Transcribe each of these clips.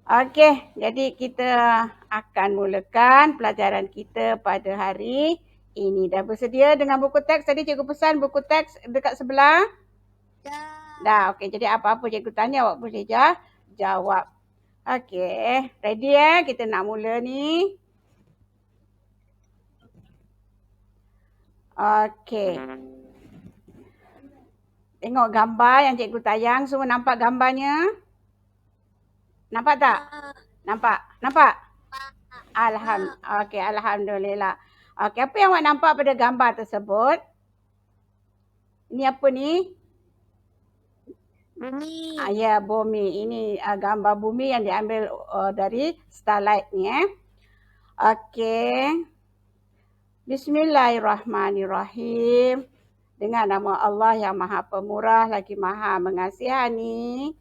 Okey, jadi kita akan mulakan pelajaran kita pada hari ini. Dah bersedia dengan buku teks? Tadi cikgu pesan buku teks dekat sebelah? Dah, okey. Jadi apa-apa cikgu tanya awak boleh jawab. Okey, ready kita nak mula ni. Okey. Tengok gambar yang cikgu tayang. Semua nampak gambarnya? Nampak tak? Nampak? Nampak? Okey, alhamdulillah. Okey, apa yang awak nampak pada gambar tersebut? Ini apa ni? Bumi. Ya, bumi. Ini gambar bumi yang diambil dari starlight ni. Okey. Bismillahirrahmanirrahim. Dengan nama Allah yang Maha Pemurah lagi Maha Mengasihani.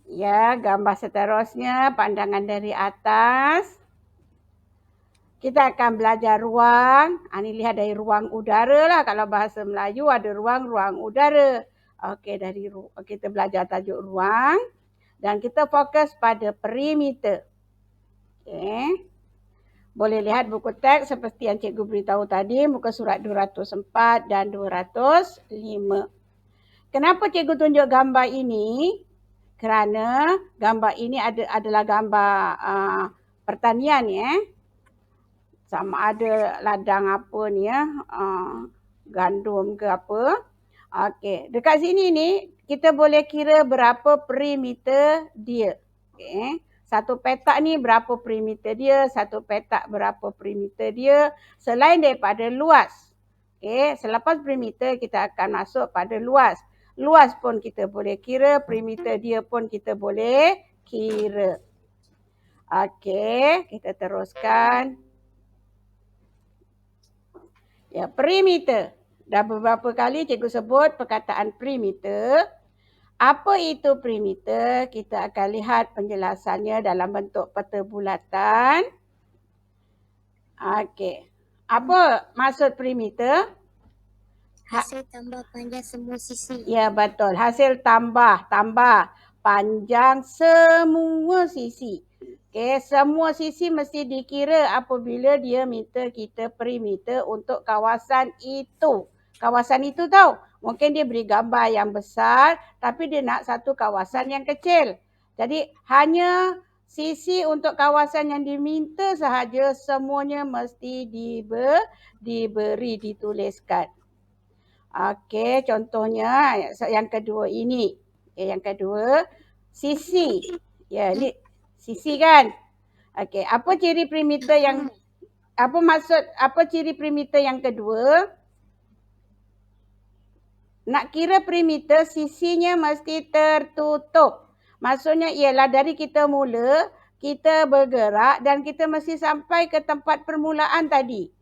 Ya, gambar seterusnya pandangan dari atas. Kita akan belajar ruang. Ini lihat dari ruang udara lah. Kalau bahasa Melayu ada ruang udara. Okey, kita belajar tajuk ruang. Dan kita fokus pada perimeter. Okey. Boleh lihat buku teks seperti yang cikgu beritahu tadi. Muka surat 204 dan 205. Kenapa cikgu tunjuk gambar ini? Kerana gambar ini adalah gambar pertanian ya. Sama ada ladang apa ni gandum ke apa. Okey, dekat sini ni kita boleh kira berapa perimeter dia. Okey, satu petak ni berapa perimeter dia, satu petak berapa perimeter dia selain daripada luas. Okey, selepas perimeter kita akan masuk pada luas. Luas pun kita boleh kira, perimeter dia pun kita boleh kira. Okey, kita teruskan. Ya, perimeter. Dah beberapa kali cikgu sebut perkataan perimeter. Apa itu perimeter? Kita akan lihat penjelasannya dalam bentuk peta bulatan. Okey. Apa maksud perimeter? Hasil tambah panjang semua sisi. Ya, betul. Hasil tambah panjang semua sisi. Okey, semua sisi mesti dikira apabila dia minta kita perimeter untuk kawasan itu. Kawasan itu tahu, mungkin dia beri gambar yang besar tapi dia nak satu kawasan yang kecil. Jadi hanya sisi untuk kawasan yang diminta sahaja semuanya mesti dituliskan. Okey, contohnya yang kedua ini. Okay, yang kedua, sisi. Ya, ni sisi kan? Okey, apa ciri perimeter apa ciri perimeter yang kedua? Nak kira perimeter, sisinya mesti tertutup. Maksudnya ialah dari kita mula, kita bergerak dan kita mesti sampai ke tempat permulaan tadi.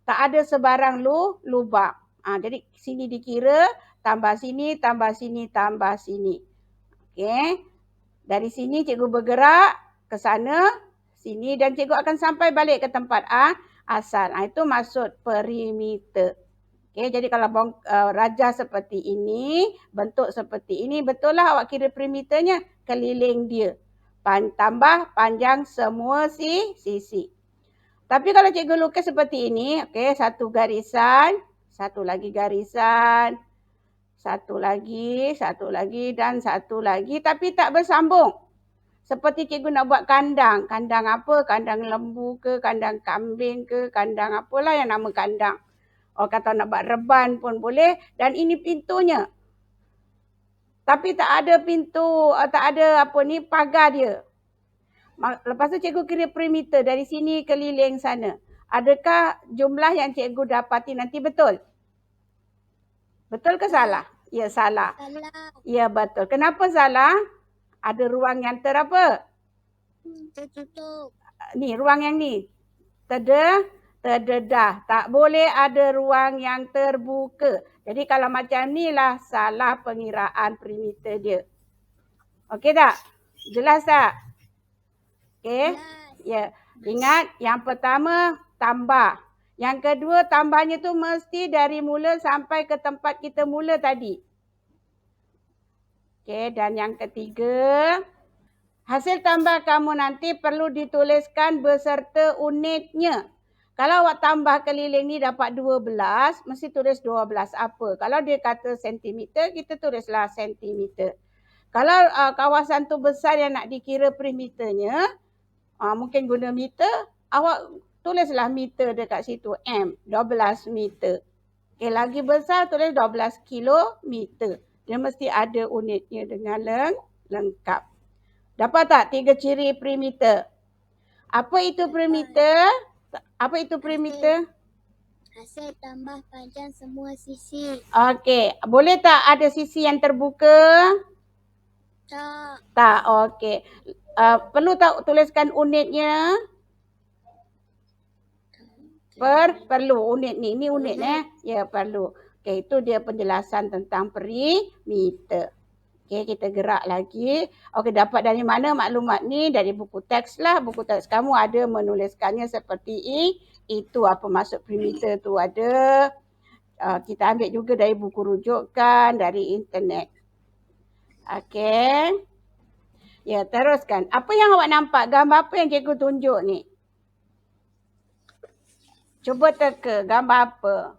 Tak ada sebarang lubang. Jadi sini dikira, tambah sini, tambah sini, tambah sini. Okey. Dari sini cikgu bergerak ke sana, sini dan cikgu akan sampai balik ke tempat asal. Itu maksud perimeter. Okey, jadi kalau rajah seperti ini, bentuk seperti ini, betul lah awak kira perimeternya keliling dia. Tambah panjang semua sisi. Tapi kalau cikgu lukis seperti ini, okey, satu garisan, satu lagi garisan, satu lagi dan satu lagi tapi tak bersambung. Seperti cikgu nak buat kandang. Kandang apa? Kandang lembu ke, kandang kambing ke, kandang apalah yang nama kandang. Orang kata nak buat reban pun boleh dan ini pintunya. Tapi tak ada pintu, tak ada pagar dia. Lepas tu cikgu kira perimeter dari sini keliling sana. Adakah jumlah yang cikgu dapati nanti betul? Betul ke salah? Ya, salah. Ya, betul. Kenapa salah? Ada ruang yang Tertutup. Ni, ruang yang ni. Terdedah. Tak boleh ada ruang yang terbuka. Jadi kalau macam ni lah salah pengiraan perimeter dia. Okey tak? Jelas tak? Okey? Ya. Ingat yang pertama tambah. Yang kedua tambahnya tu mesti dari mula sampai ke tempat kita mula tadi. Okey, dan yang ketiga, hasil tambah kamu nanti perlu dituliskan beserta unitnya. Kalau awak tambah keliling ni dapat 12, mesti tulis 12 apa. Kalau dia kata sentimeter, kita tulislah sentimeter. Kalau kawasan tu besar yang nak dikira perimeternya, mungkin guna meter, awak tulislah meter dekat situ, M, 12 meter. Okay, lagi besar tulis 12 kilometer. Dia mesti ada unitnya dengan lengkap. Dapat tak 3 ciri perimeter? Apa itu perimeter? Apa itu perimeter? Hasil tambah panjang semua sisi. Okey, boleh tak ada sisi yang terbuka? Tak. Tak, okey. Perlu tak tuliskan unitnya? Perlu unit ni. Ini unit ya perlu. Okey, itu dia penjelasan tentang perimeter. Okey, kita gerak lagi. Okey, dapat dari mana maklumat ni? Dari buku teks lah. Buku teks kamu ada menuliskannya seperti itu. Apa maksud perimeter tu ada. Kita ambil juga dari buku rujukan, dari internet. Okey. Ya, teruskan. Apa yang awak nampak? Gambar apa yang cikgu tunjuk ni? Cuba teka. Gambar apa?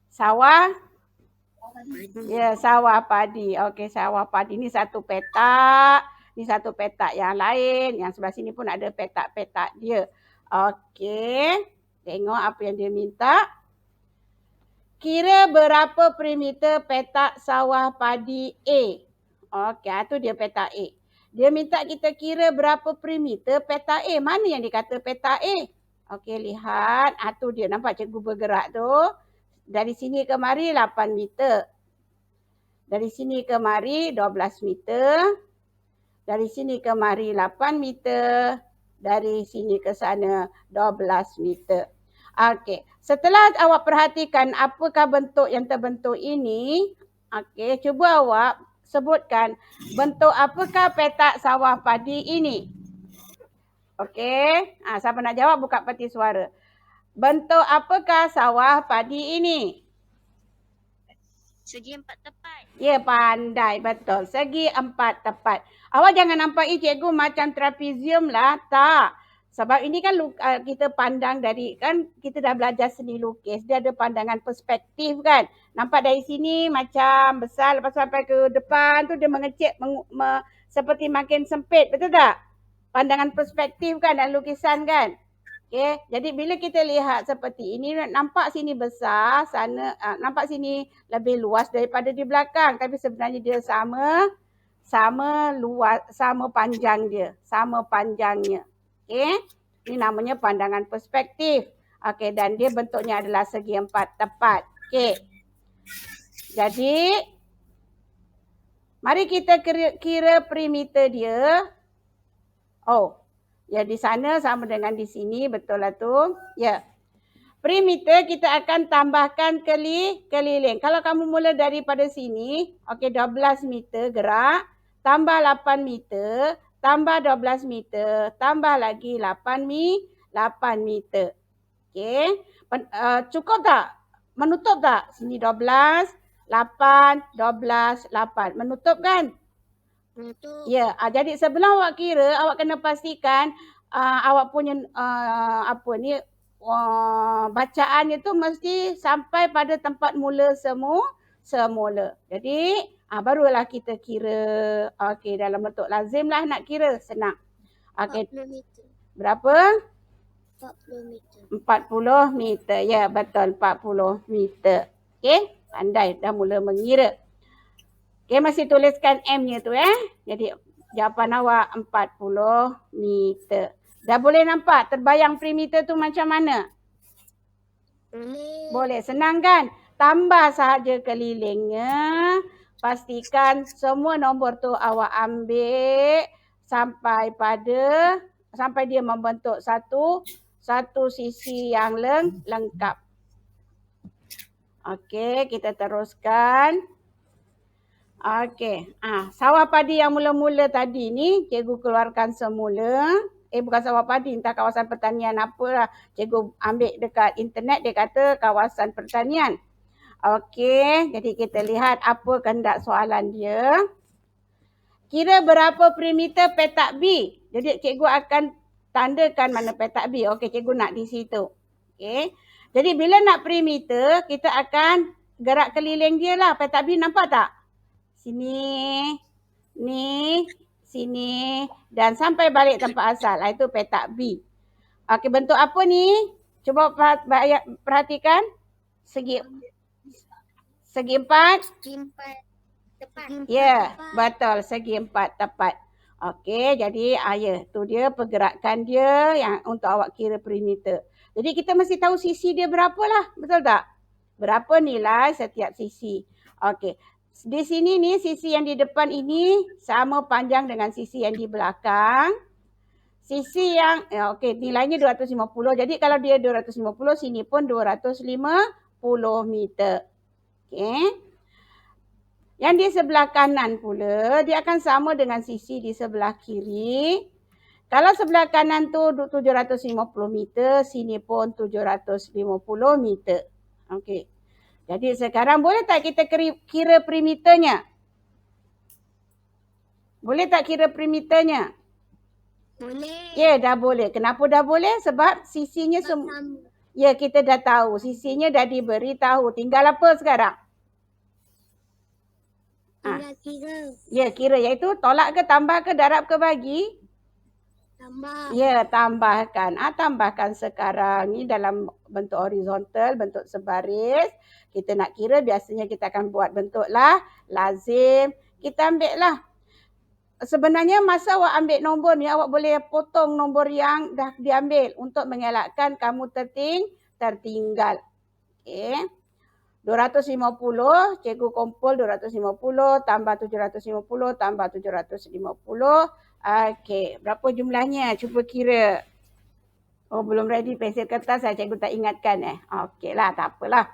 Sawah? Ya, sawah padi. Okey, sawah padi. Ni satu petak. Ni satu petak yang lain. Yang sebelah sini pun ada petak-petak dia. Okey. Tengok apa yang dia minta. Kira berapa perimeter petak sawah padi A. Okey, itu dia petak A. Dia minta kita kira berapa perimeter petak A. Mana yang dikata petak A? Okey, lihat. Itu dia. Nampak cikgu bergerak tu. Dari sini ke mari 8 meter. Dari sini ke mari 12 meter. Dari sini ke mari 8 meter. Dari sini ke sana 12 meter. Okey, setelah awak perhatikan apakah bentuk yang terbentuk ini, okey, cuba awak sebutkan bentuk apakah petak sawah padi ini. Okey, siapa nak jawab buka peti suara. Bentuk apakah sawah padi ini? Segi 4 tepat. Ya, pandai. Betul. Segi 4 tepat. Awak jangan nampak cikgu macam trapezium lah. Tak. Sebab ini kan kita pandang dari, kan kita dah belajar seni lukis. Dia ada pandangan perspektif kan. Nampak dari sini macam besar. Lepas sampai ke depan tu dia mengecil. Seperti makin sempit. Betul tak? Pandangan perspektif kan dalam lukisan kan. Okay, jadi bila kita lihat seperti ini, nampak sini besar, sana nampak sini lebih luas daripada di belakang. Tapi sebenarnya dia sama luas, sama panjang dia, sama panjangnya. Okay, ini namanya pandangan perspektif. Okay, dan dia bentuknya adalah segi 4 tepat. Okay, jadi mari kita kira perimeter dia. Ya, di sana sama dengan di sini, betul lah tu. Ya. Perimeter kita akan tambahkan keliling. Kalau kamu mula daripada sini, okey 12 meter gerak, tambah 8 meter, tambah 12 meter, tambah lagi 8 meter. Okey. Cukup tak? Menutup tak? Sini 12, 8, 12, 8. Menutup kan? Ya, jadi sebelum awak kira, awak kena pastikan awak punya bacaannya tu mesti sampai pada tempat mula semula. Jadi barulah kita kira. Okey, dalam bentuk lazim lah nak kira, senang. Okey. 40 meter. Berapa? 40 meter. 40 meter. Ya, betul 40 meter. Okey, pandai dah mula mengira. Okay, masih tuliskan M-nya tu Jadi jawapan awak 40 meter. Dah boleh nampak terbayang perimeter tu macam mana? Boleh. Senang kan? Tambah sahaja kelilingnya. Pastikan semua nombor tu awak ambil sampai dia membentuk satu sisi yang lengkap. Okey, kita teruskan. Okey. Sawah padi yang mula-mula tadi ni cikgu keluarkan semula. Bukan sawah padi, entah kawasan pertanian apalah. Cikgu ambil dekat internet, dia kata kawasan pertanian. Okey, jadi kita lihat apa kehendak soalan dia. Kira berapa perimeter petak B. Jadi cikgu akan tandakan mana petak B. Okey, cikgu nak di situ. Okey. Jadi bila nak perimeter, kita akan gerak keliling dia lah. Petak B nampak tak? Sini, ni, sini dan sampai balik tempat asal. Itu petak B. Okey, bentuk apa ni? Cuba perhatikan. Segi empat. Segi empat tepat. Ya, betul. Segi empat tepat. Okey, jadi tu dia pergerakan dia yang untuk awak kira perimeter. Jadi kita mesti tahu sisi dia berapa lah. Betul tak? Berapa nilai setiap sisi. Okey. Di sini ni sisi yang di depan ini sama panjang dengan sisi yang di belakang. Sisi yang okey, nilainya 250. Jadi kalau dia 250, sini pun 250 meter. Okey. Yang di sebelah kanan pula, dia akan sama dengan sisi di sebelah kiri. Kalau sebelah kanan tu 750 meter, sini pun 750 meter. Okey. Jadi sekarang boleh tak kita kira perimeternya? Boleh tak kira perimeternya? Boleh. Ya, dah boleh. Kenapa dah boleh? Sebab sisinya semua. Ya, kita dah tahu. Sisinya dah diberi tahu. Tinggal apa sekarang? Tinggal kira. Ya, kira. Iaitu tolak ke, tambah ke, darab ke, bagi? Tambah. Ya, tambahkan. Tambahkan sekarang. Ni dalam bentuk horizontal, bentuk sebaris. Kita nak kira, biasanya kita akan buat bentuk lah. Lazim. Kita ambil lah. Sebenarnya masa awak ambil nombor ni, awak boleh potong nombor yang dah diambil untuk mengelakkan kamu tertinggal. Okey. 250, cikgu kumpul 250 tambah 750 tambah 750. Okey, berapa jumlahnya? Cuba kira. Oh, belum ready pensel kertas lah, cikgu tak ingatkan Okeylah, tak apalah.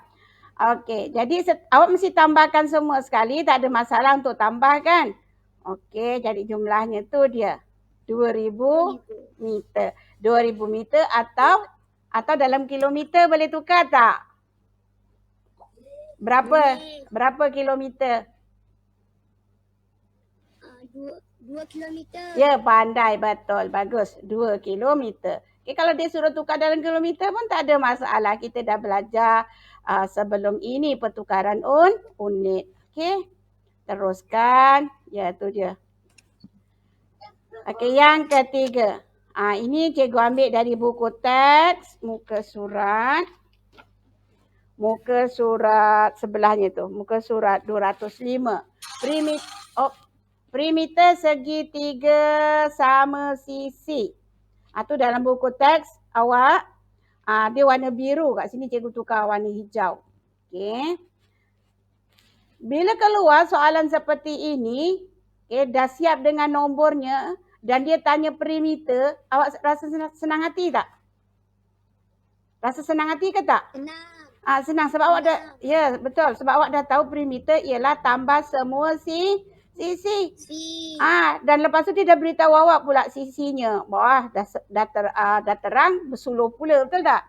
Okey, jadi awak mesti tambahkan semua sekali, tak ada masalah untuk tambahkan. Okey, jadi jumlahnya tu dia 2000 meter. 2000 meter atau dalam kilometer boleh tukar tak? Berapa kilometer? 2 kilometer. Ya, pandai, betul. Bagus. 2 kilometer. Okay, kalau dia suruh tukar dalam kilometer pun tak ada masalah. Kita dah belajar sebelum ini pertukaran unit. Okey. Teruskan. Ya, tu dia. Okey, yang ketiga. Ini cikgu ambil dari buku teks, muka surat. Muka surat sebelahnya tu. Muka surat 205. Perimeter segitiga sama sisi. Tu dalam buku teks awak. Dia warna biru. Kat sini cikgu tukar warna hijau. Okey. Bila keluar soalan seperti ini, dah siap dengan nombornya dan dia tanya perimeter, awak rasa senang hati tak? Rasa senang hati ke tak? Senang. Senang sebab awak dah, ya betul, sebab awak dah tahu perimeter ialah tambah semua sisi. Dan lepas tu dia dah beritahu awak pula sisinya. Bawah dah terang bersuluh pula, betul tak?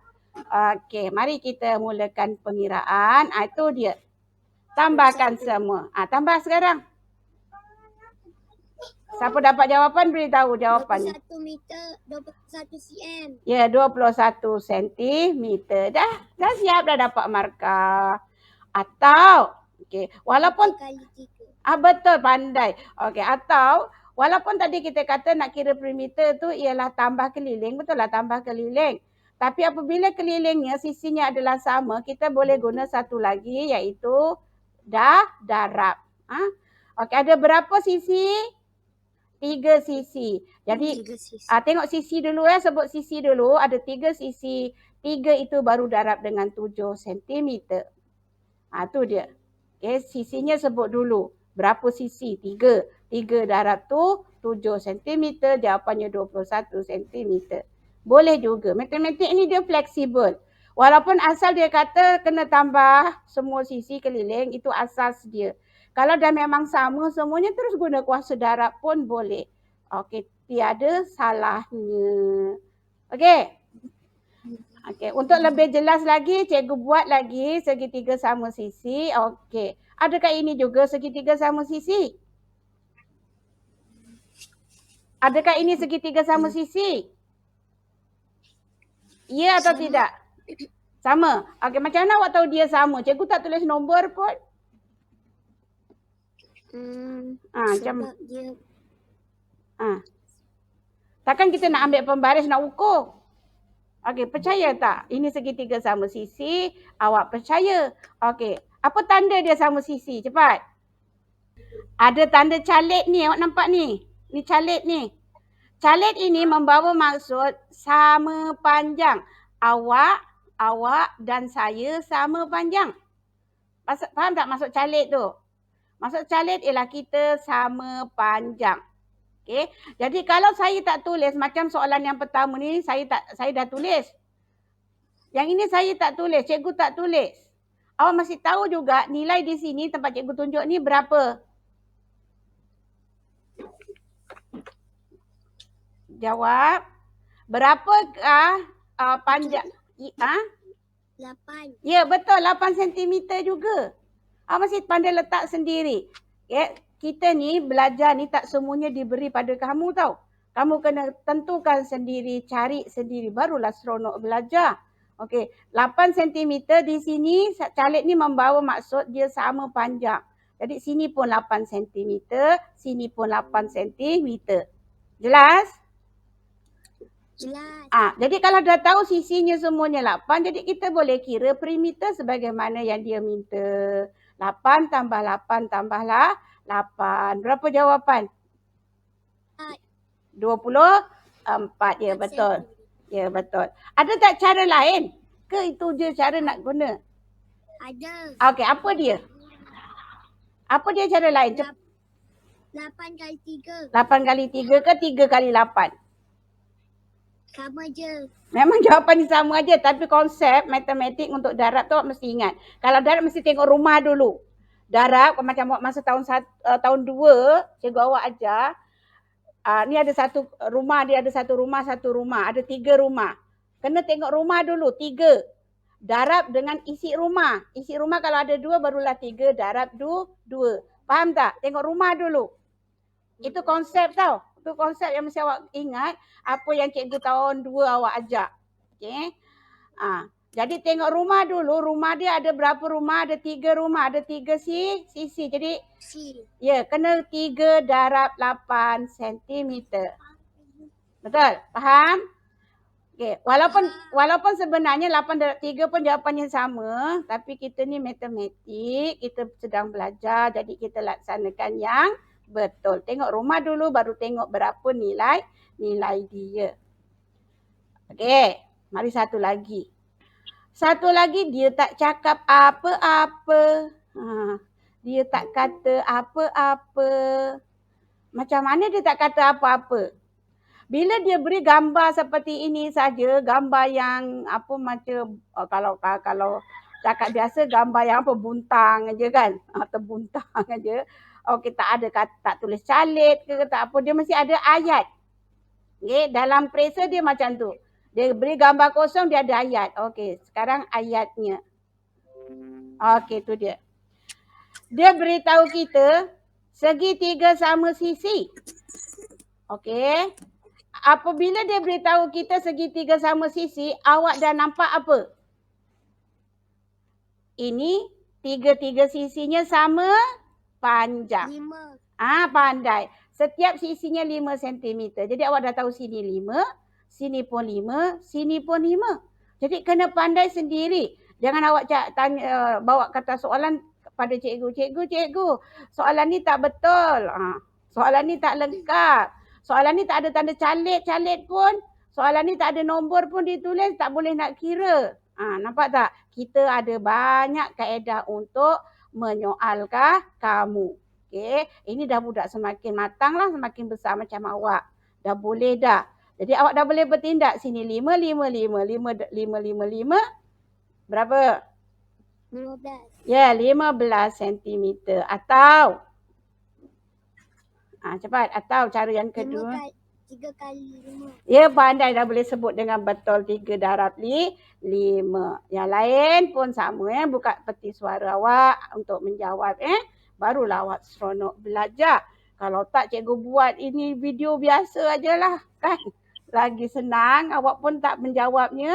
Okey, mari kita mulakan pengiraan. Itu dia. Tambahkan semua. Tambah sekarang. Siapa dapat jawapan beritahu jawapannya. 21 meter, 21 cm. Ya, 21 cm. Dah siap, dah dapat markah. Atau, okey, walaupun kali 3. Betul, pandai. Okey, atau walaupun tadi kita kata nak kira perimeter tu ialah tambah keliling, betul lah tambah keliling. Tapi apabila kelilingnya sisinya adalah sama, kita boleh guna satu lagi iaitu darab. Okey, ada berapa sisi? 3 sisi. Jadi tengok sisi dulu sebut sisi dulu. Ada 3 sisi. 3 itu baru darab dengan 7 cm. Tu dia. Okay, sisinya sebut dulu. Berapa sisi? 3. 3 darab tu 7 cm. Jawapannya 21 cm. Boleh juga. Matematik ni dia fleksibel. Walaupun asal dia kata kena tambah semua sisi keliling. Itu asas dia. Kalau dah memang sama semuanya, terus guna kuasa darab pun boleh. Okey, tiada salahnya. Okey. Okey, untuk lebih jelas lagi, cikgu buat lagi segitiga sama sisi. Okey. Adakah ini juga segitiga sama sisi? Adakah ini segitiga sama sisi? Ya atau Sama. tidak? Sama. Okey, macam mana awak tahu dia sama? Cikgu tak tulis nombor pun. Sebab dia Takkan kita nak ambil pembaris nak ukur? Okey, percaya tak? Ini segitiga sama sisi. Awak percaya? Okey. Apa tanda dia sama sisi? Cepat. Ada tanda calit ni. Awak nampak ni? Ni calit ni. Calit ini membawa maksud sama panjang. Awak dan saya sama panjang. Faham tak maksud calit tu? Maksud calit ialah kita sama panjang. Okey. Jadi kalau saya tak tulis macam soalan yang pertama ni saya dah tulis. Yang ini saya tak tulis, cikgu tak tulis. Awak masih tahu juga nilai di sini tempat cikgu tunjuk ni berapa? Jawab. Berapakah panjang? 8. Ya, betul. 8 cm juga. Awak masih pandai letak sendiri. Ya, kita ni belajar ni tak semuanya diberi pada kamu tau. Kamu kena tentukan sendiri, cari sendiri. Barulah seronok belajar. Okey, 8 cm di sini, calit ni membawa maksud dia sama panjang. Jadi sini pun 8 cm, sini pun 8 cm. Jelas? Jelas. Jadi kalau dah tahu sisinya semuanya 8, jadi kita boleh kira perimeter sebagaimana yang dia minta. 8 tambah 8 tambahlah 8. Berapa jawapan? 24. Ya, betul. Ya, betul. Ada tak cara lain? Ke itu je cara nak guna? Ada. Okey, apa dia? Apa dia cara lain? 8 kali 3. 8 kali 3 ke 3 kali 8? Sama je. Memang jawapan ni sama aja, tapi konsep matematik untuk darab tu awak mesti ingat. Kalau darab mesti tengok rumah dulu. Darab macam awak masa tahun 2, cikgu awak ajar, ni ada satu rumah, dia ada satu rumah, ada 3 rumah. Kena tengok rumah dulu, 3. Darab dengan isi rumah. Isi rumah kalau ada 2 barulah 3, darab 2. Faham tak? Tengok rumah dulu. Itu konsep tau. Itu konsep yang mesti awak ingat. Apa yang cikgu tahun 2 awak ajar. Okey. Jadi tengok rumah dulu. Rumah dia ada berapa rumah? Ada 3 rumah. Ada 3 sisi. Jadi ya, kena 3 darab 8 cm. Betul? Faham? Okey. Walaupun sebenarnya 8 darab 3 pun jawapannya sama. Tapi kita ni matematik. Kita sedang belajar. Jadi kita laksanakan yang betul. Tengok rumah dulu baru tengok berapa nilai dia. Okey, mari satu lagi. Satu lagi dia tak cakap apa-apa. Dia tak kata apa-apa. Macam mana dia tak kata apa-apa? Bila dia beri gambar seperti ini saja, gambar yang apa macam kalau cakap biasa gambar yang apa buntang aja kan? Terbuntang aja. Okey, tak ada kata, tak tulis calit ke tak apa, dia mesti ada ayat. Okey, dalam presa dia macam tu. Dia beri gambar kosong, dia ada ayat. Okey, sekarang ayatnya. Okey, tu dia. Dia beritahu kita segitiga sama sisi. Okey. Apabila dia beritahu kita segitiga sama sisi, awak dah nampak apa? Ini tiga-tiga sisinya sama panjang. 5. Pandai. Setiap sisinya 5 cm. Jadi awak dah tahu sini 5, sini pun 5, sini pun 5. Jadi kena pandai sendiri. Jangan awak bawa kata soalan kepada cikgu. Cikgu, soalan ni tak betul. Soalan ni tak lengkap. Soalan ni tak ada tanda calit pun. Soalan ni tak ada nombor pun ditulis, tak boleh nak kira. Nampak tak? Kita ada banyak kaedah untuk menyoalkan kamu. Okey, ini dah budak semakin matang lah, semakin besar macam awak. Dah boleh dah. Jadi awak dah boleh bertindak. Sini 5, 5, 5, 5, 5, 5, 5. Berapa? 15. Ya, 15 cm. Atau cepat. Atau cara yang kedua. 3 kali 5. Ya, pandai dah boleh sebut dengan betul 3 darab 5. Yang lain pun sama buka peti suara awak untuk menjawab barulah awak seronok belajar. Kalau tak cikgu buat ini video biasa ajalah kan. Lagi senang awak pun tak menjawabnya.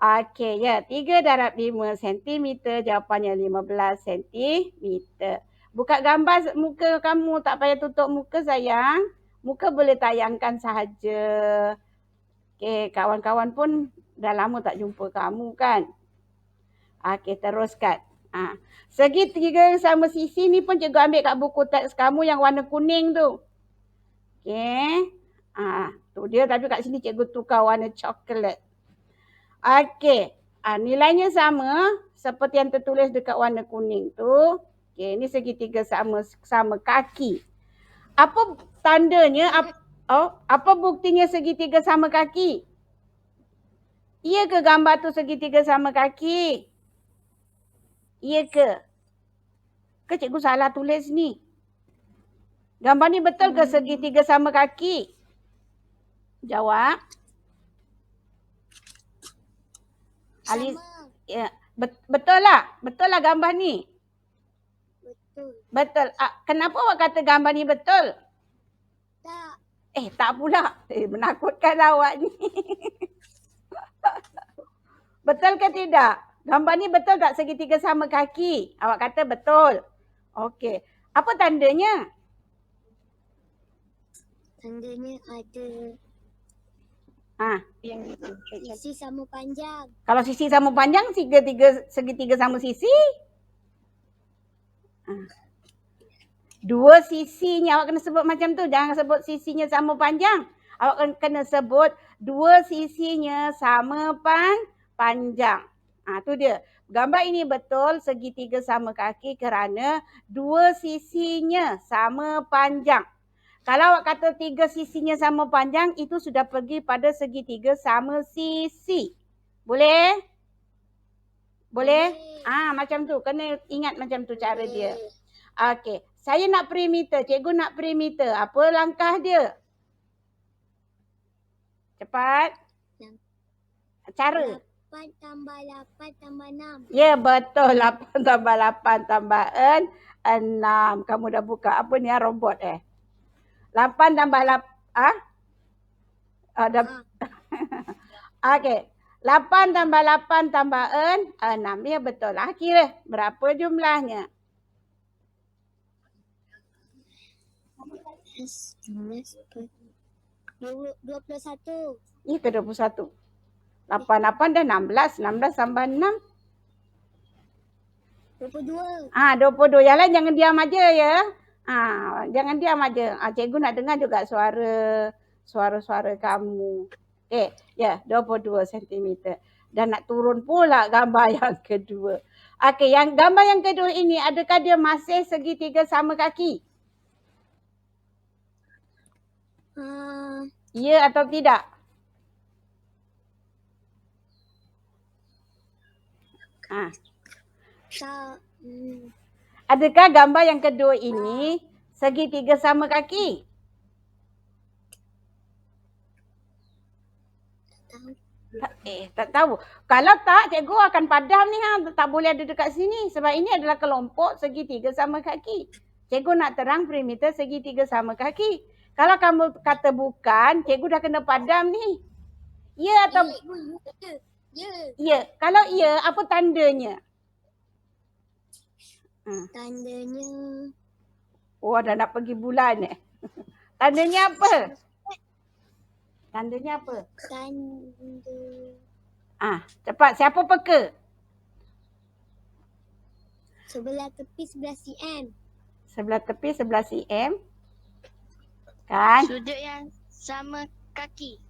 Okey, ya. 3 darab 5 cm. Jawapannya 15 cm. Buka gambar muka kamu. Tak payah tutup muka sayang. Muka boleh tayangkan sahaja. Okey, kawan-kawan pun dah lama tak jumpa kamu kan. Okey, teruskan. Segitiga sama sisi ni pun cikgu ambil kat buku teks kamu yang warna kuning tu. Okey. Tu dia tapi kat sini cikgu tukar warna coklat. Okey. Nilainya sama seperti yang tertulis dekat warna kuning tu. Okey, ni segitiga sama kaki. Apa tandanya? Apa buktinya segitiga sama kaki? Iya ke gambar tu segitiga sama kaki? Iya ke? Ke cikgu salah tulis ni? Gambar ni betul ke segitiga sama kaki? Jawab. Sama. Ya, betul lah. Betul lah gambar ni. Betul. Betul. Kenapa awak kata gambar ni betul? Tak. Tak pula. Menakutkan awak ni. Betul ke tidak? Gambar ni betul tak segitiga sama kaki? Awak kata betul. Okey. Apa tandanya? Tandanya ada Yang sisi sama panjang. Kalau sisi sama panjang, segitiga sama sisi. Dua sisinya awak kena sebut macam tu. Jangan sebut sisinya sama panjang. Awak kena sebut dua sisinya sama panjang. Tu dia. Gambar ini betul segitiga sama kaki kerana dua sisinya sama panjang. Kalau awak kata tiga sisinya sama panjang, itu sudah pergi pada segitiga sama sisi. Boleh? Boleh? Macam tu. Kena ingat macam tu cara dia. Okey. Saya nak perimeter. Cikgu nak perimeter. Apa langkah dia? Cepat. Cara. 8 tambah 8 tambah 6. Ya, betul. 8 tambah 8 tambah 6. Kamu dah buka. Apa ni robot 8 tambah 8. Okey. 8 tambah 8 tambah 6. Ya, betul. Kira berapa jumlahnya? 21. Ya ke 21? 8 dah 16. 16 tambah 6. 22. 22. Yang lain jangan diam aja ya. Jangan diam aja. Cikgu nak dengar juga suara kamu. Ya, 22 cm. Dan nak turun pula gambar yang kedua. Okey, yang gambar yang kedua ini adakah dia masih segitiga sama kaki? Ya atau tidak? Adakah gambar yang kedua ini segitiga sama kaki? Tak tahu. Kalau tak, cikgu akan padam ni. Tak boleh ada dekat sini. Sebab ini adalah kelompok segitiga sama kaki. Cikgu nak terang perimeter segitiga sama kaki. Kalau kamu kata bukan, cikgu dah kena padam ni. Ya atau... Ya. Kalau ya, apa tandanya? Tandanya... dah nak pergi bulan Tandanya apa? Tandanya apa? Cepat. Siapa peka? Sebelah tepi 11 cm. Sebelah tepi 11 cm. Kan? Sudut yang sama kaki.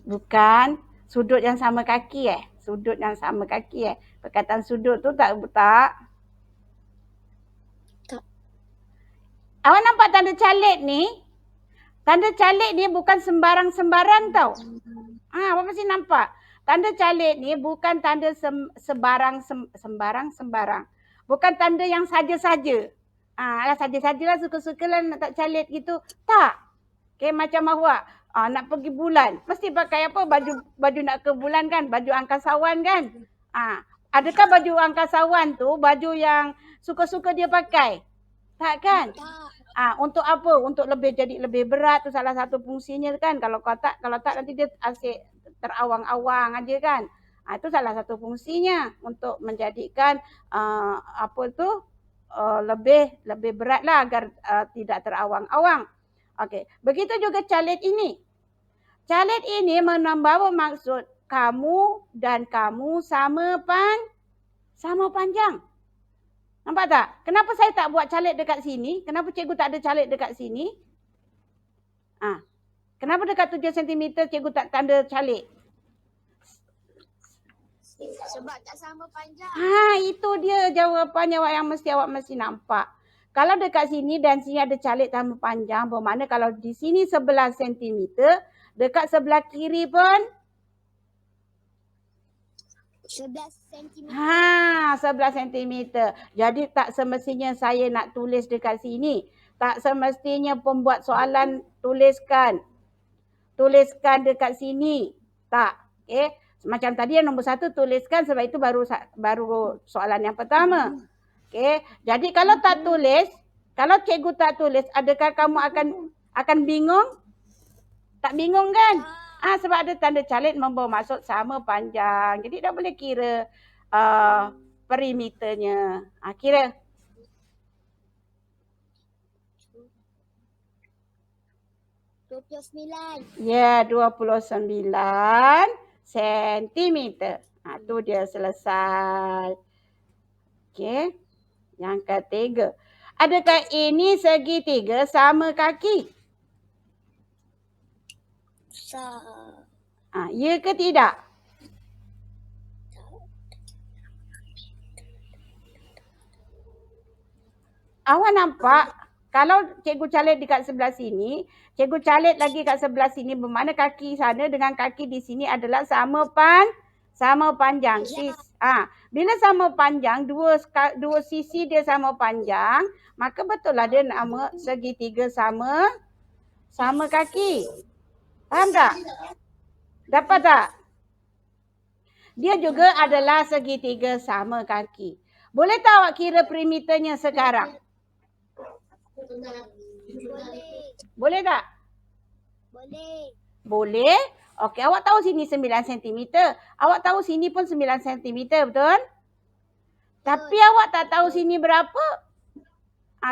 Bukan. Sudut yang sama kaki Sudut yang sama kaki Perkataan sudut tu tak? Tak. Awak nampak tanda calit ni? Tanda calit ni bukan sembarang-sembarang tau. Awak mesti nampak. Tanda calit ni bukan tanda sembarang-sembarang. Bukan tanda yang saja-saja. Saja-sajalah suka-suka lah nak tak calit gitu. Tak. Macam awak. Nak pergi bulan. Mesti pakai apa? Baju nak ke bulan kan? Baju angkasawan kan? Adakah baju angkasawan tu baju yang suka-suka dia pakai? Tak kan? Untuk apa? Untuk jadi lebih berat tu salah satu fungsinya kan. Kalau tak nanti dia asyik terawang-awang aja kan. Itu salah satu fungsinya untuk menjadikan lebih beratlah agar tidak terawang-awang. Okey, begitu juga calit ini. Calit ini membawa maksud kamu dan kamu sama panjang. Nampak tak? Kenapa saya tak buat calit dekat sini? Kenapa cikgu tak ada calit dekat sini? Kenapa dekat 7 cm cikgu tak tanda calit? Sebab tak sama panjang. Itu dia jawapannya yang awak mesti nampak. Kalau dekat sini dan sini ada calit sama panjang, bermakna kalau di sini 11 cm, dekat sebelah kiri pun 11 cm. 11 cm. Jadi tak semestinya saya nak tulis dekat sini. Tak semestinya pembuat soalan tuliskan dekat sini. Tak. Okey. Macam tadi yang nombor 1 tuliskan, sebab itu baru soalan yang pertama. Okey. Jadi kalau tak tulis, kalau cikgu tak tulis, adakah kamu akan bingung? Tak bingung kan? Sebab ada tanda calit membawa maksud sama panjang. Jadi dah boleh kira perimeternya. Kira. Ya, 29 sentimeter. Tu dia selesai. Okey. Yang ketiga. Adakah ini segitiga sama kaki? Ya ke tidak? Awak nampak? Kalau cikgu calit dekat sebelah sini, cikgu calit lagi kat sebelah sini, bermakna kaki sana dengan kaki di sini adalah sama panjang. Bila sama panjang, dua sisi dia sama panjang, maka betul lah dia nama segitiga sama kaki. Faham tak? Dapat tak? Dia juga adalah segitiga sama kaki. Boleh tak awak kira perimeternya sekarang? Boleh tak? Boleh. Okey, awak tahu sini 9 cm. Awak tahu sini pun 9 cm, betul? Tapi awak tak tahu sini berapa.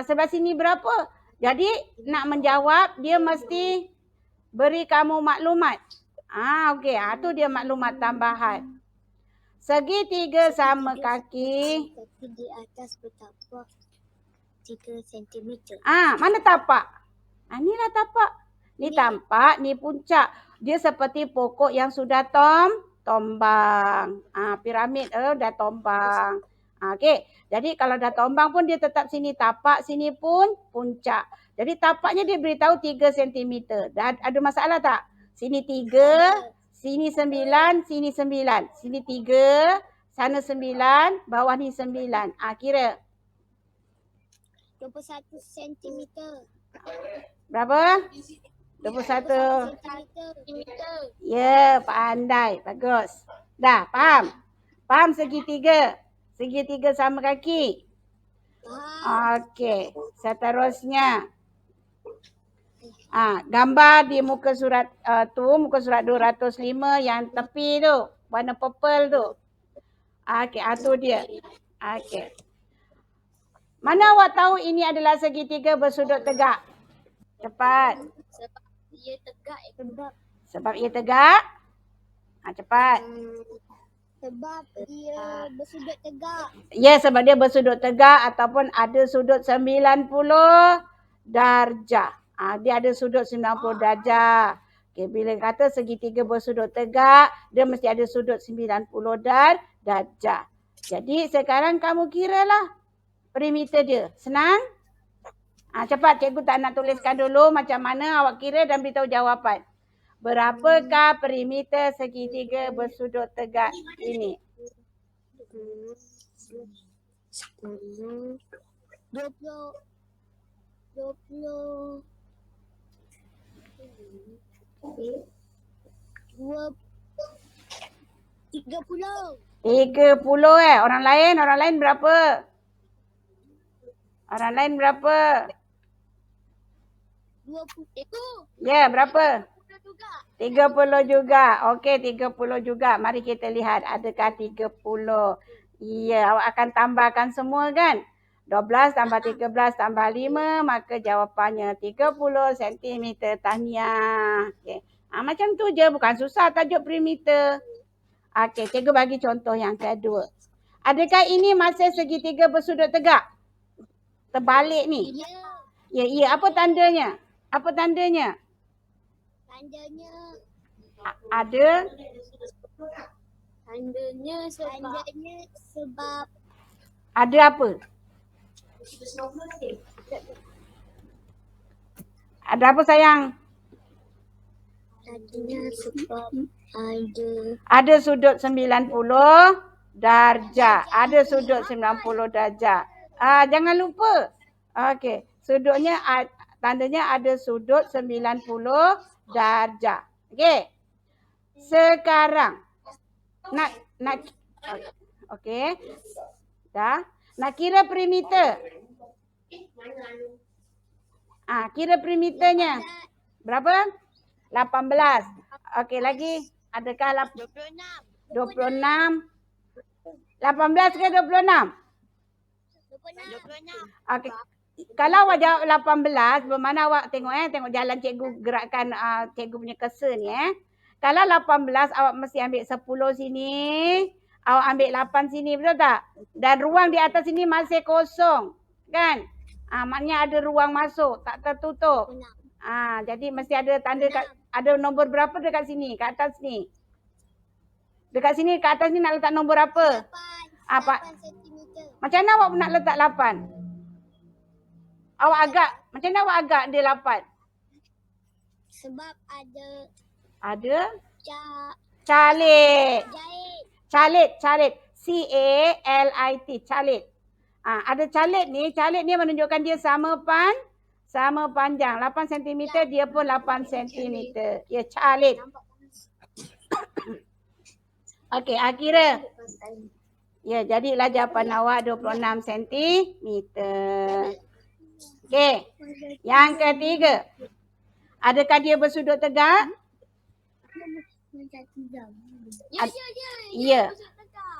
Sebelah sini berapa. Jadi nak menjawab, dia mesti beri kamu maklumat. Okey, tu dia maklumat tambahan. Segitiga sama kaki. Tapi di atas bertapak 3 cm. Mana tapak? Inilah tapak. Ni tampak, ni puncak. Dia seperti pokok yang sudah tombang. Piramid dah tombang. Okey. Jadi kalau dah tombang pun dia tetap sini tapak, sini pun puncak. Jadi tapaknya dia beritahu 3 cm. Ada masalah tak? Sini 3, sini 9, sini 9. Sini 3, sana 9, bawah ni 9. Kira. 21 cm. Berapa? 21 cm. Ya, pandai. Bagus. Dah, faham? Faham segitiga? Segitiga sama kaki? Okey. Seterusnya. Gambar di muka surat muka surat 205 yang tepi tu. Warna purple tu. Okey, tu dia. Okey. Mana awak tahu ini adalah segitiga bersudut tegak? Cepat. Sebab ia tegak. Cepat. Sebab dia bersudut tegak. Ya, sebab dia bersudut tegak ataupun ada sudut 90 darjah. Dia ada sudut 90 darjah. Okay, bila kata segitiga bersudut tegak, dia mesti ada sudut 90 darjah. Jadi sekarang kamu kiralah perimeter dia. Senang? Cepat, cikgu tak nak tuliskan dulu macam mana awak kira dan beritahu jawapan. Berapakah perimeter segitiga bersudut tegak ini? 20. Dua 30. 30 Orang lain berapa? Orang lain berapa? 20 itu. Ya, berapa? 30 juga. 30 juga. Okey, 30 juga. Mari kita lihat adakah 30. Ya, awak akan tambahkan semua kan? 12 tambah 13 tambah 5, maka jawapannya 30 cm. Tahniah. Okey. Macam tu je, bukan susah tajuk perimeter. Okey, cikgu bagi contoh yang kedua. Adakah ini masih segitiga bersudut tegak? Terbalik ni. Ya. Ya, apa tandanya? Apa tandanya? Tandanya. Ada sebab ada apa? Ada apa sayang? tandanya sebab Ada sudut 90 darjah. Ada sudut 90 darjah. Jangan lupa. Okey, sudutnya tandanya ada sudut 90 darjah. Okey. Sekarang nak okey. Dah. Nak kira perimeter. Kira perimeternya. Berapa? 18. Okey, lagi. Adakah 26. 26? 18 ke 26? 26. Okey. Kalau awak jawab 18, bermakna awak tengok jalan cikgu gerakkan cikgu punya cursor ni Kalau 18 awak mesti ambil 10 sini, awak ambil 8 sini, betul tak? Dan ruang di atas sini masih kosong. Kan? Maknanya ada ruang masuk, tak tertutup. Jadi mesti ada tanda ada nombor berapa dekat sini, kat atas ni. Dekat sini kat atas ni nak letak nombor apa? 8 cm. Macam mana awak nak letak 8? Awak agak, macam mana awak agak dia 8? Sebab ada calit. jahit. Calit. C-A-L-I-T. Calit. Ada calit ni menunjukkan dia sama panjang. 8 cm, dia pun 8 cm. Ya, calit. Okey, akhirnya. Ya, jadilah jawapan awak 26 cm. Okey. Yang ketiga. Adakah dia bersudut tegak? Ya.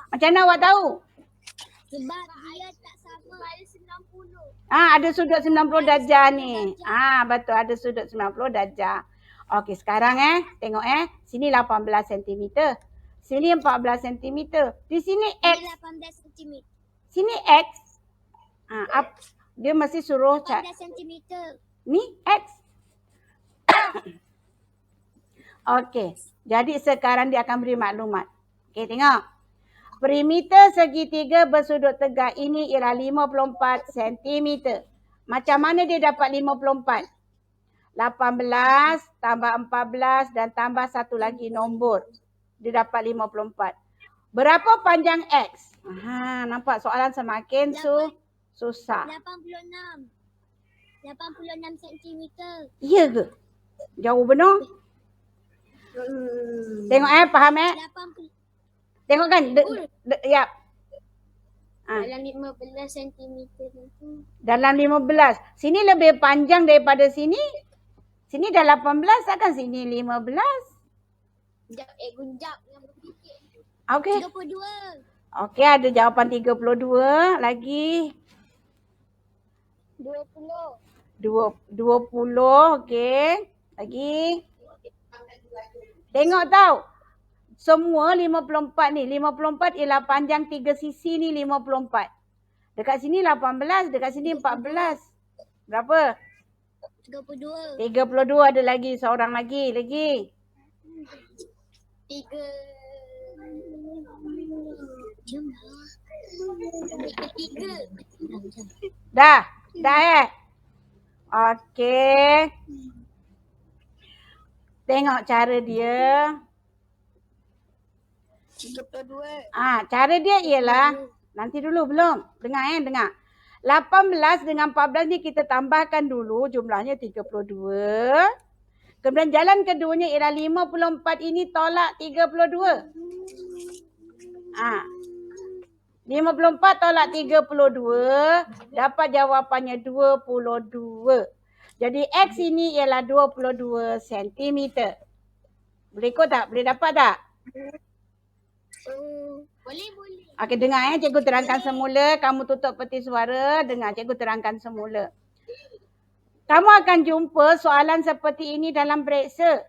Macam mana awak tahu? Sebab dia tak sama, ada 90. Ada sudut 90 darjah ni. Betul, ada sudut 90 darjah. Okey, sekarang tengok sini 18 cm. Sini 14 cm. Di sini X. Ini 18 cm. Sini X. Dia mesti suruh 18 cm. Ni X. Okey. Jadi sekarang dia akan beri maklumat. Okey, tengok. Perimeter segitiga bersudut tegak ini ialah 54 cm. Macam mana dia dapat 54? 18 tambah 14 dan tambah satu lagi nombor. Dia dapat 54. Berapa panjang X? Nampak soalan semakin susah. 86 cm. Ya ke? Jauh benar. Tengok faham 80. Tengok kan? Ya. Dalam 15 cm tu. Dalam 15. Sini lebih panjang daripada sini. Sini dah 18, takkan sini 15? Gunjak yang berfikir. Okey. 32. Okey, ada jawapan 32. Lagi. 20, okey. Lagi. Tengok tahu. Semua 54 ni. 54 ialah panjang 3 sisi ni 54. Dekat sini 18, dekat sini 14. Berapa? 32. 32 ada lagi. Seorang lagi. 3. Dah Okey. Tengok cara dia. 32. Cara dia ialah, nanti dulu belum. Dengar. 18 dengan 14 ni kita tambahkan dulu, jumlahnya 32. Kemudian jalan keduanya ialah 54 ini tolak 32. 54 tolak 32, dapat jawapannya 22. Jadi X ini ialah 22 cm. Boleh ikut tak? Boleh dapat tak? Boleh. Okey, dengar cikgu terangkan semula. Kamu tutup peti suara, dengar cikgu terangkan semula. Kamu akan jumpa soalan seperti ini dalam periksa.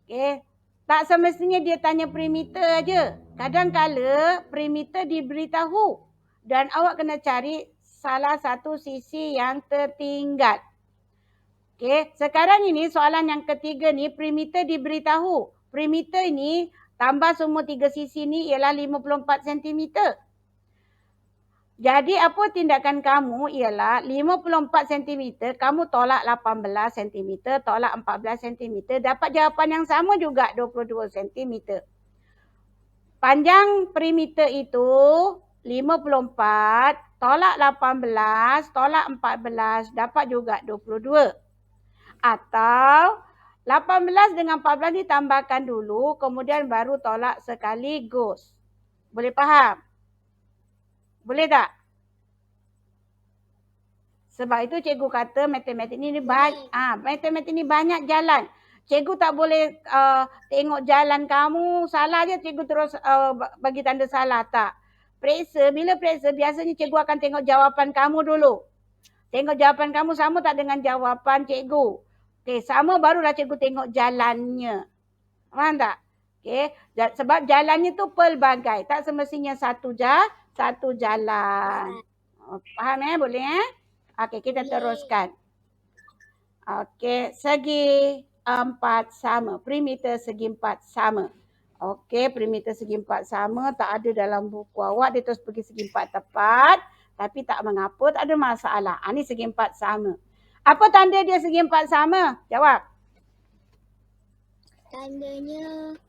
Okey. Tak semestinya dia tanya perimeter aja. Kadang-kala perimeter diberitahu dan awak kena cari salah satu sisi yang tertinggal. Okey, sekarang ini soalan yang ketiga ni perimeter diberitahu. Perimeter ini tambah semua tiga sisi ni ialah 54 cm. Jadi apa tindakan kamu ialah 54 cm, kamu tolak 18 cm, tolak 14 cm, dapat jawapan yang sama juga 22 cm. Panjang perimeter itu 54, tolak 18, tolak 14, dapat juga 22. Atau 18 dengan 14 ditambahkan dulu, kemudian baru tolak sekaligus. Boleh faham? Boleh tak? Sebab itu cikgu kata matematik ni matematik ni banyak jalan. Cikgu tak boleh tengok jalan kamu salah je cikgu terus bagi tanda salah, tak. Bila periksa biasanya cikgu akan tengok jawapan kamu dulu. Tengok jawapan kamu sama tak dengan jawapan cikgu. Okey, sama barulah cikgu tengok jalannya. Faham tak? Okey, sebab jalannya tu pelbagai, tak semestinya satu jalan. Faham boleh Okey, kita teruskan. Okey, segi 4 sama. Perimeter segi 4 sama. Okey, perimeter segi 4 sama. Tak ada dalam buku awak. Dia terus pergi segi 4 tepat. Tapi tak mengapa, tak ada masalah. Ini segi 4 sama. Apa tanda dia segi 4 sama? Jawab. Tandanya...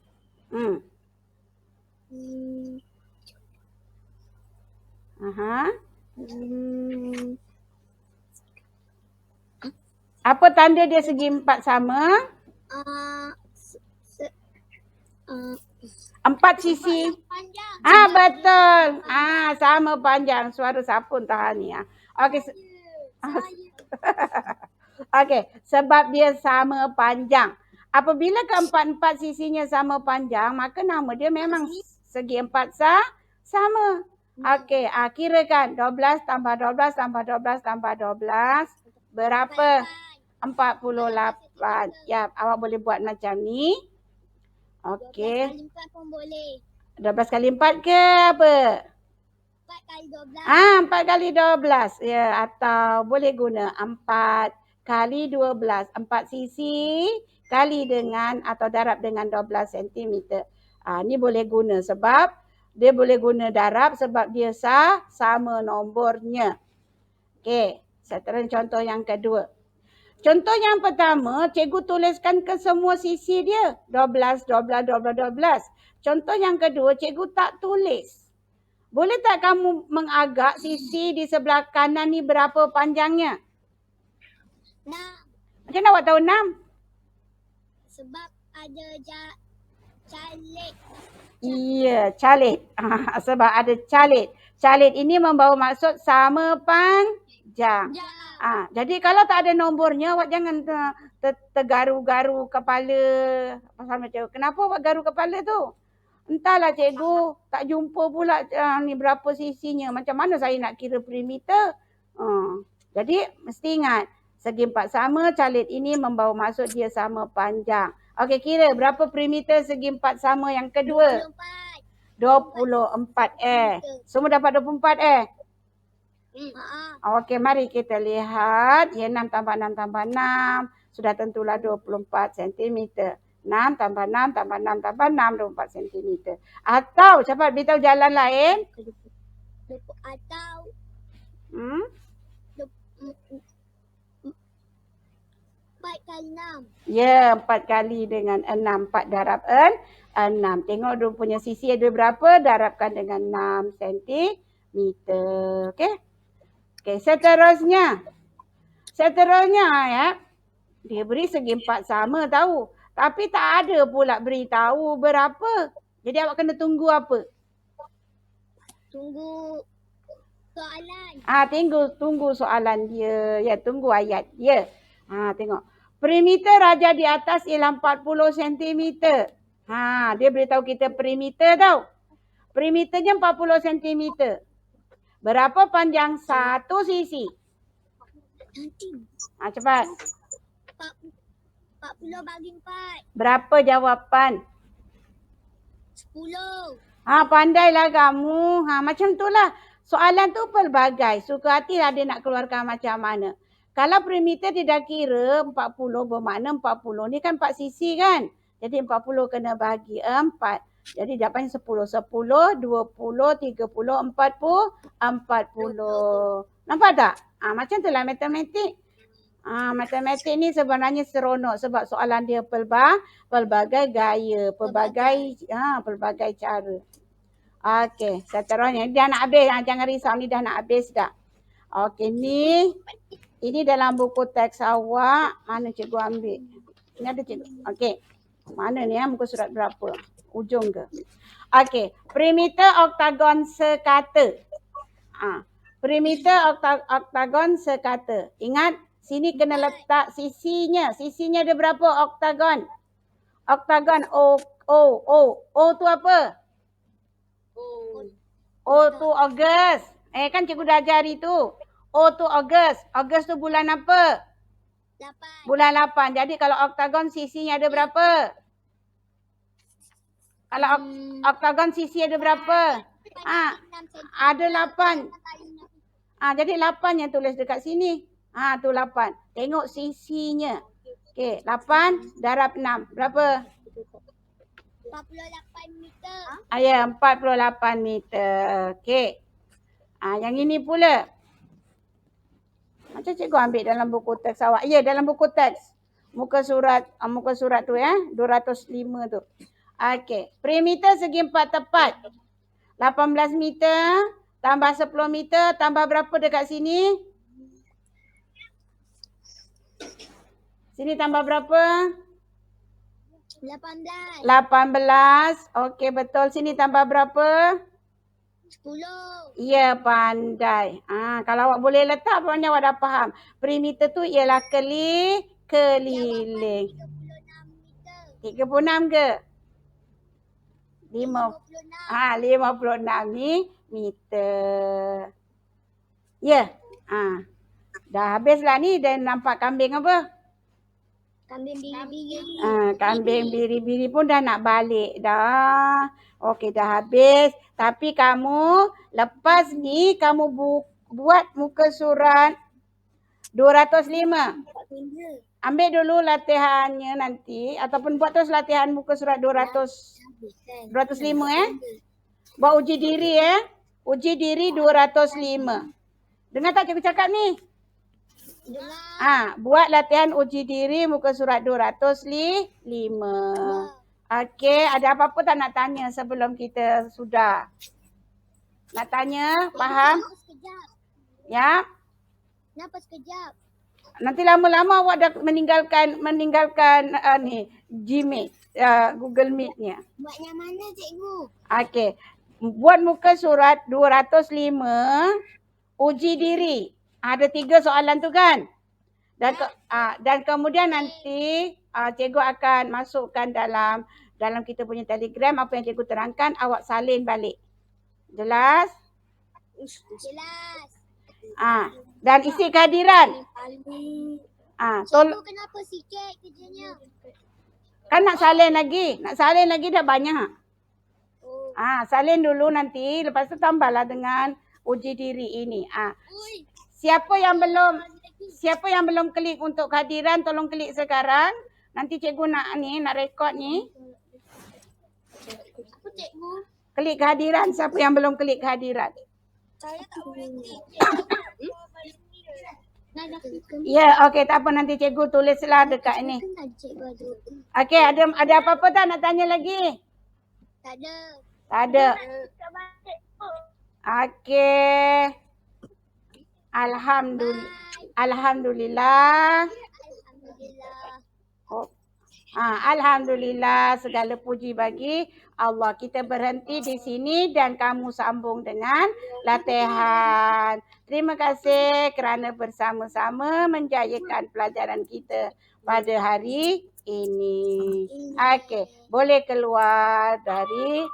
Apa tanda dia segi 4 sama? 4 sisi. Betul. Sama panjang. Suara sapun tahan ni. Okey. Okey, sebab dia sama panjang. Apabila keempat-empat sisinya sama panjang, maka nama dia memang segi 4 sama. Okey, kirakan 12 tambah 12 tambah 12 tambah 12 berapa? 48. Ya, awak boleh buat macam ni. Okey. 12 kali 4 pun boleh. 12 kali 4 ke apa? 4 kali 12. 4 kali 12. Ya, atau boleh guna 4 kali 12. 4 sisi kali dengan atau darab dengan 12 cm. Ni boleh guna sebab dia boleh guna darab sebab dia sama nombornya. Okey, saya terang contoh yang kedua. Contoh yang pertama, cikgu tuliskan ke semua sisi dia. 12, 12, 12, 12. Contoh yang kedua, cikgu tak tulis. Boleh tak kamu mengagak sisi di sebelah kanan ni berapa panjangnya? 6. Macam mana awak tahu 6? Sebab ada calit. Ya, calit. Sebab ada calit. Calit ini membawa maksud sama panjang. Jadi kalau tak ada nombornya, awak jangan tergaru-garu kepala. Kenapa awak garu kepala tu? Entahlah cikgu, tak jumpa pula ni berapa sisinya. Macam mana saya nak kira perimeter? Jadi mesti ingat, segi 4 sama, calit ini membawa maksud dia sama panjang. Okey, kira berapa perimeter segi 4 sama yang kedua? 24. Semua dapat 24 Okey, mari kita lihat. 6 tambah 6 tambah 6. Sudah tentulah 24 cm. 6 tambah 6 tambah 6 tambah 6, 24 cm. Atau, cepat beritahu jalan lain. Atau 4 kali 6. Ya, 4 kali dengan 6. 4 darab 6. Tengok dia punya sisi ada berapa. Darabkan dengan 6 cm. Okey. Okey, seterusnya ya. Dia beri segi 4 sama tahu. Tapi tak ada pula beritahu berapa. Jadi awak kena tunggu apa? Tunggu soalan. Tunggu soalan dia. Ya, tunggu ayat dia. Tengok. Perimeter raja di atas ialah 40 cm. Dia beritahu kita perimeter tau. Perimeternya 40 cm. Berapa panjang satu sisi? Nanti. Cepat. 40 bagi 4. Berapa jawapan? 10. Pandailah kamu. Macam itulah. Soalan tu pelbagai. Suka hatilah dia nak keluarkan macam mana. Kalau perimeter dia dah kira 40 bermakna 40 ni kan 4 sisi kan. Jadi 40 kena bagi 4. Jadi jawapannya 10. 10, 20, 30, 40, 40. Nampak tak? Macam itulah matematik. Matematik ni sebenarnya seronok sebab soalan dia pelbagai gaya, pelbagai cara. Okey, seterusnya dah nak habis. Jangan risau, ni dah nak habis dah. Okey, ini dalam buku teks awak. Mana cikgu ambil? Ini ada cikgu. Okey. Mana ni muka surat berapa? Ujung ke? Okey, perimeter oktagon sekata. Perimeter oktagon sekata. Ingat, sini kena letak sisinya. Sisinya ada berapa oktagon? Oktagon O tu apa? O tu Ogos. Kan cikgu dah ajari tu. O tu Ogos. Ogos tu bulan apa? 8. Bulan 8. Jadi kalau oktagon sisinya ada berapa? Kalau oktagon sisi ada berapa? Ada 8. Jadi 8 yang tulis dekat sini. Tu 8. Tengok sisinya. Okey, 8 darab 6. Berapa? 48 meter. Ya, 48 meter. Okey. Yang ini pula. Macam cikgu ambil dalam buku teks awak. Ya, dalam buku teks. Muka surat tu 205 tu. Okey. Perimeter segi 4 tepat. 18 meter tambah 10 meter tambah berapa dekat sini? Sini tambah berapa? 18. 18. Okey, betul. Sini tambah berapa? 10. Ya, pandai. Kalau awak boleh letak, maknanya awak dah faham. Perimeter tu ialah keliling. 36 ke? 56 meter. Ya. Dah habislah ni. Dah nampak kambing apa? Kambing biri-biri. Kambing biri-biri pun dah nak balik dah. Okey, dah habis. Tapi kamu lepas ni kamu buat muka surat 205. Ambil dulu latihannya nanti ataupun buat terus latihan muka surat 205 Buat uji diri Uji diri 205. Dengar tak cikgu cakap ni? Dengar. Buat latihan uji diri muka surat 205. Okey, ada apa-apa tak nak tanya sebelum kita sudah? Nak tanya? Faham? Ya? Kenapa sekejap? Nanti lama-lama awak dah meninggalkan Gmeet, Google Meet-nya. Buat yang mana cikgu? Okey. Buat muka surat 205 uji diri. Ada 3 soalan tu kan? Dan kemudian nanti cikgu akan masukkan dalam kita punya Telegram apa yang cikgu terangkan, awak salin balik. Jelas? Jelas. Dan isi kehadiran. Cikgu kenapa sikit kerjanya? Kan nak salin lagi. Nak salin lagi dah banyak. Salin dulu nanti. Lepas tu tambahlah dengan uji diri ini. Siapa yang belum klik untuk kehadiran, tolong klik sekarang. Nanti cikgu nak rekod ni. Apa cikgu? Klik kehadiran. Siapa yang belum klik kehadiran? Saya tak boleh klik. Ya, okey, tak apa, nanti cikgu tulislah dekat ini. Okey, ada apa-apa tak nak tanya lagi? Tak ada. Tak ada. Okey. Alhamdulillah. Alhamdulillah. Alhamdulillah, segala puji bagi Allah. Kita berhenti di sini dan kamu sambung dengan latihan. Terima kasih kerana bersama-sama menjayakan pelajaran kita pada hari ini. Okey, boleh keluar dari.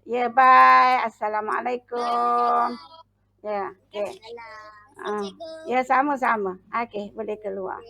Ya, bye. Assalamualaikum. Ya, okey. Ya, sama-sama. Okey, boleh keluar.